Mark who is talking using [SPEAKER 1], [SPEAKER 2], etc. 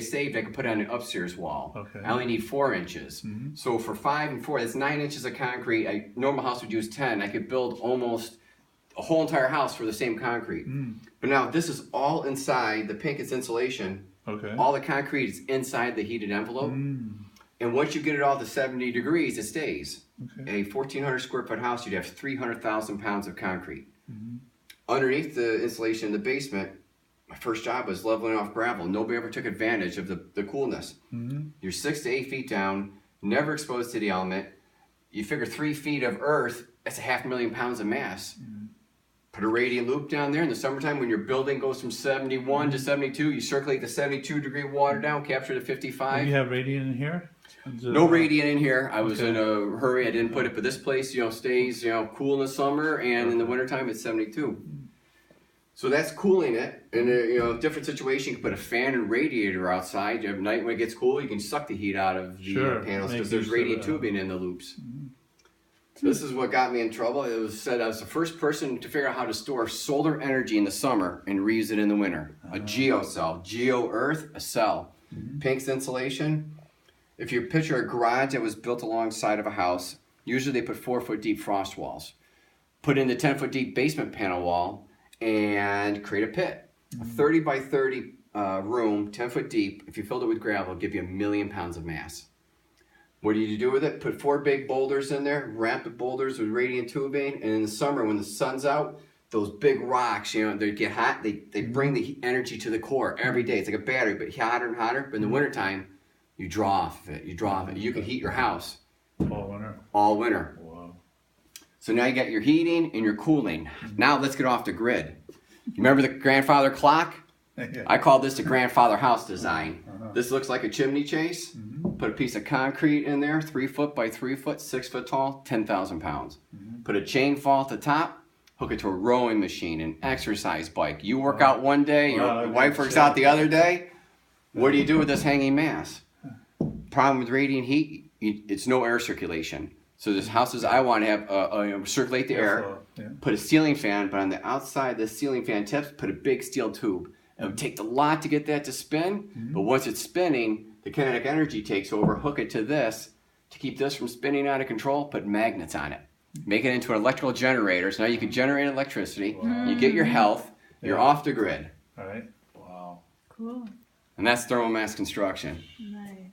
[SPEAKER 1] saved, I could put it on an upstairs wall.
[SPEAKER 2] Okay.
[SPEAKER 1] I only need 4 inches. So for 5 and 4, that's 9 inches of concrete. A normal house would use 10. I could build almost a whole entire house for the same concrete. But now this is all inside. The pink is insulation.
[SPEAKER 2] Okay.
[SPEAKER 1] All the concrete is inside the heated envelope. And once you get it all to 70 degrees, it stays.
[SPEAKER 2] Okay.
[SPEAKER 1] A 1,400 square foot house, you'd have 300,000 pounds of concrete. Underneath the insulation in the basement, my first job was leveling off gravel. Nobody ever took advantage of the coolness. You're 6 to 8 feet down, never exposed to the element. You figure 3 feet of earth, that's 500,000 pounds of mass. Put a radiant loop down there in the summertime when your building goes from 71 to 72, you circulate the 72 degree water down, capture the 55.
[SPEAKER 2] Do you have radiant in here?
[SPEAKER 1] No radiant in here. I was
[SPEAKER 2] Okay.
[SPEAKER 1] in a hurry. I didn't put it, but this place, stays, cool in the summer, and in the wintertime it's 72. So that's cooling it. In a different situation, you can put a fan and radiator outside. You have night when it gets cool, you can suck the heat out of the
[SPEAKER 2] Sure.
[SPEAKER 1] panels
[SPEAKER 2] Make
[SPEAKER 1] because there's
[SPEAKER 2] use of
[SPEAKER 1] radiant
[SPEAKER 2] that.
[SPEAKER 1] tubing in the loops. So this is what got me in trouble. It was said I was the first person to figure out how to store solar energy in the summer and reuse it in the winter. A geocell, geo-earth, a cell. Pink's insulation. If you picture a garage that was built alongside of a house, usually they put 4-foot deep frost walls. Put in the 10-foot deep basement panel wall and create a pit. A 30 by 30 room, 10-foot deep, if you filled it with gravel, it'll give you 1,000,000 pounds of mass. What do you do with it? Put 4 big boulders in there, wrap the boulders with radiant tubing, and in the summer when the sun's out, those big rocks, they get hot, they bring the energy to the core every day. It's like a battery, but hotter and hotter. But in the wintertime, you draw off of it. You can heat your house
[SPEAKER 2] All winter.
[SPEAKER 1] all winter.
[SPEAKER 2] Wow.
[SPEAKER 1] So now you got your heating and your cooling. Now let's get off the grid. Remember the grandfather clock? I call this the grandfather house design. This looks like a chimney chase. Put a piece of concrete in there, 3 foot by 3 foot, 6 foot tall, 10,000 pounds. Put a chain fall at the top, hook it to a rowing machine, an exercise bike. You work out one day, your wife works out the other day. What do you do with this hanging mass? Problem with radiant heat, it's no air circulation. So there's houses I want to have circulate the air, put a ceiling fan, but on the outside the ceiling fan tips, put a big steel tube. It would take a lot to get that to spin, but once it's spinning, the kinetic energy takes over, hook it to this. To keep this from spinning out of control, put magnets on it. Make it into an electrical generator, so now you can generate electricity, you get your health, you're off the grid.
[SPEAKER 2] All right. Wow.
[SPEAKER 3] Cool.
[SPEAKER 1] And that's thermal mass construction.
[SPEAKER 3] Nice.